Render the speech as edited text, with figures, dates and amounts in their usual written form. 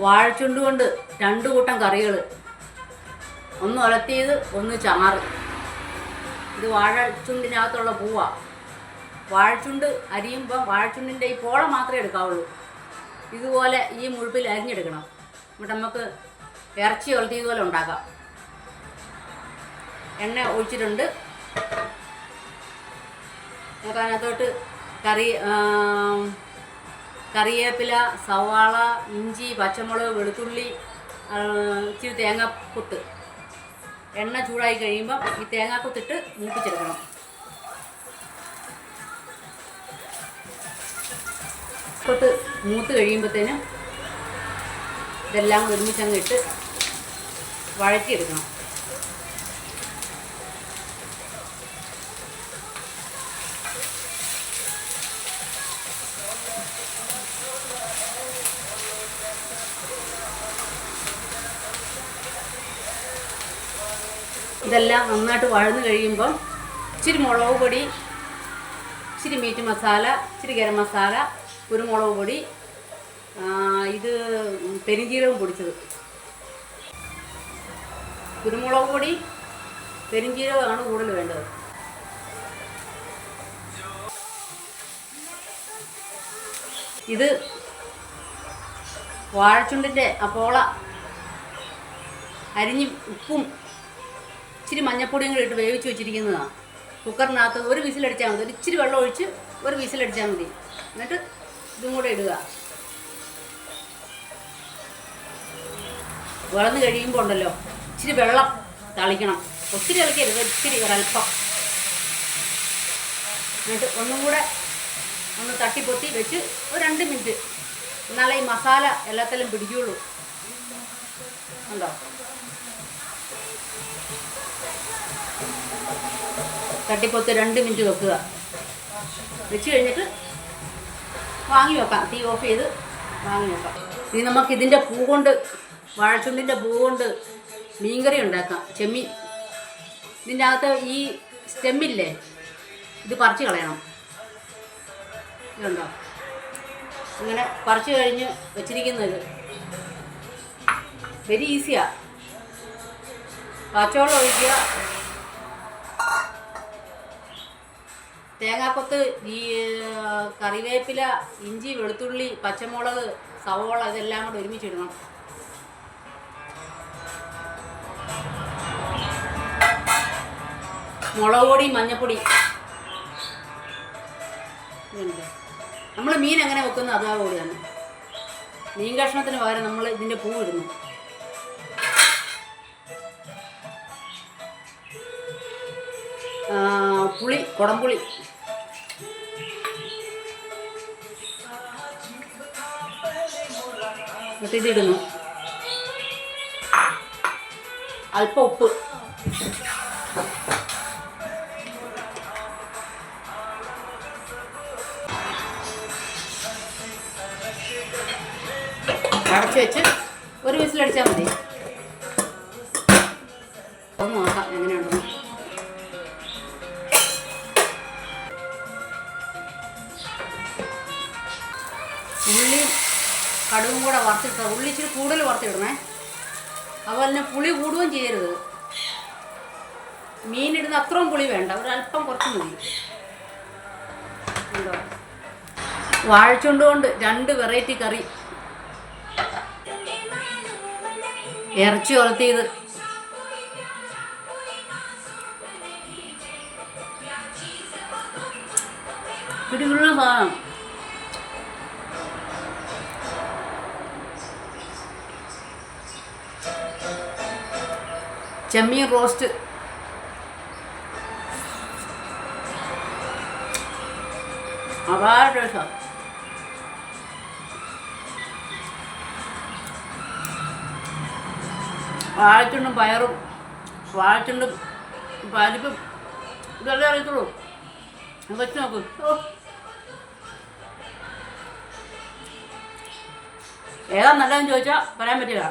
വാഴച്ചുണ്ട് കൊണ്ട് 2 കൂട്ടം കറികൾ, ഒന്ന് ഉലത്തിയത്, ഒന്ന് ചാറ്. ഇത് വാഴച്ചുണ്ടിനകത്തുള്ള പൂവാണ്. വാഴച്ചുണ്ട് അരിയുമ്പം വാഴച്ചുണ്ടിൻ്റെ ഈ പോള മാത്രമേ എടുക്കാവുള്ളൂ. ഇതുപോലെ ഈ മുഴുപ്പിൽ അരിഞ്ഞെടുക്കണം. എന്നിട്ട് നമുക്ക് ഇറച്ചി ഉലത്തിയതുപോലെ ഉണ്ടാക്കാം. എണ്ണ ഒഴിച്ചിട്ടുണ്ട്. നമുക്ക് അതിനകത്തോട്ട് കറിവേപ്പില, സവാള, ഇഞ്ചി, പച്ചമുളക്, വെളുത്തുള്ളി, ഇച്ചിരി തേങ്ങാക്കൊത്ത്. എണ്ണ ചൂടായി കഴിയുമ്പം ഈ തേങ്ങാക്കൊത്തിട്ട് മൂപ്പിച്ചെടുക്കണം. കൊത്ത് മൂത്ത് കഴിയുമ്പോഴത്തേനും ഇതെല്ലാം ഒരുമിച്ചങ്ങ് ഇട്ട് വഴറ്റിയെടുക്കണം. ഇതെല്ലാം നന്നായിട്ട് വഴന്ന് കഴിയുമ്പം ഇച്ചിരി മുളക് പൊടി, ഇച്ചിരി മീറ്റ് മസാല, ഇച്ചിരി ഗരം മസാല, കുരുമുളക് പൊടി, ഇത് പെരിഞ്ജീരകം പൊടിച്ചത്, കുരുമുളക് പൊടി, പെരിഞ്ജീരകമാണ് കൂടുതൽ വേണ്ടത്. ഇത് വാഴച്ചുണ്ടിൻ്റെ അപ്പോള അരിഞ്ഞ് ഉപ്പും ഇച്ചിരി മഞ്ഞപ്പൊടിയും കൂടി ഇട്ട് വേവിച്ച് വെച്ചിരിക്കുന്നതാണ്. കുക്കറിനകത്ത് ഒരു വിസിലടിച്ചാൽ മതി. ഇച്ചിരി വെള്ളം ഒഴിച്ച് ഒരു വിസിലടിച്ചാൽ മതി. എന്നിട്ട് ഇതും കൂടെ ഇടുക. വളർന്ന് കഴിയുമ്പോൾ ഉണ്ടല്ലോ ഇച്ചിരി വെള്ളം തളിക്കണം. ഒത്തിരി ഇളക്കരുത്, ഇച്ചിരി ഒരൽപ്പം. എന്നിട്ട് ഒന്നും കൂടെ ഒന്ന് തട്ടിപ്പൊത്തി വെച്ച് ഒരു 2 മിനിറ്റ്, എന്നാലേ ഈ മസാല എല്ലാത്തിലും പിടിക്കുകയുള്ളൂ. ഉണ്ടോ? തട്ടിപ്പൊത്ത് 2 മിനിറ്റ് വെക്കുക. വെച്ച് കഴിഞ്ഞിട്ട് വാങ്ങി വെക്കാം. തീ ഓഫ് ചെയ്ത് വാങ്ങി വെക്കാം. ഇനി നമുക്ക് ഇതിൻ്റെ പൂ കൊണ്ട്, വാഴച്ചുണ്ടിൻ്റെ പൂ കൊണ്ട് മീൻകറി ഉണ്ടാക്കാം. ചെമ്മീൻ ഇതിൻ്റെ അകത്ത് ഈ സ്റ്റെമ്മില്ലേ, ഇത് പറിച്ച് കളയണം. ഇതുണ്ടോ? അങ്ങനെ പറിച്ച് കഴിഞ്ഞ് വെച്ചിരിക്കുന്നത് വെരി ഈസിയാണ്. പച്ചവെള്ളം ഒഴിക്കുക, തേങ്ങാക്കൊത്ത്, ഈ കറിവേപ്പില, ഇഞ്ചി, വെളുത്തുള്ളി, പച്ചമുളക്, സവോള ഇതെല്ലാം കൂടെ ഒരുമിച്ചിടണം. മുളക് പൊടി, മഞ്ഞൾപ്പൊടി. നമ്മൾ മീൻ എങ്ങനെ വെക്കുന്നു അതേപോലെ തന്നെ. മീൻ കഷ്ണത്തിന് പകരം നമ്മൾ ഇതിൻ്റെ പൂ ഇടുന്നു. പുളി, കുടംപുളി. എന്നിട്ട് ഇതിടുന്നു. അല്പം ഉപ്പ്. അടച്ച് വെച്ച് ഒരു വിസിലടിച്ചാൽ മതി. ഒന്ന് നോക്കാം എങ്ങനെയുണ്ടെന്ന്. ഉള്ളിയും കടുകും കൂടെ വറുത്തിട്ട, ഉള്ളി ഇച്ചിരി കൂടുതൽ വറുത്തിടണേ. അതുപോലെ തന്നെ പുളി കൂടുകയും ചെയ്യരുത്. മീനിടുന്ന അത്രയും പുളി വേണ്ട, ഒരല്പം കുറച്ച് മതി. ഉണ്ടോ? വാഴച്ചുണ്ട് കൊണ്ട് 2 വെറൈറ്റി കറി. ഇറച്ചി ഉലത്തിയത്, പിടിയുള്ള സാധനം. ചെമ്മീൻ റോസ്റ്റ്. അപാര രസം. വാഴച്ചുണ്ടും പയറും, വാഴച്ചുണ്ടും പരിപ്പും ഇതെല്ലാം അറിയത്തുള്ളൂ. വെച്ച് നോക്ക്. ഏതാ നല്ലതെന്ന് ചോദിച്ചാൽ പറയാൻ പറ്റില്ല.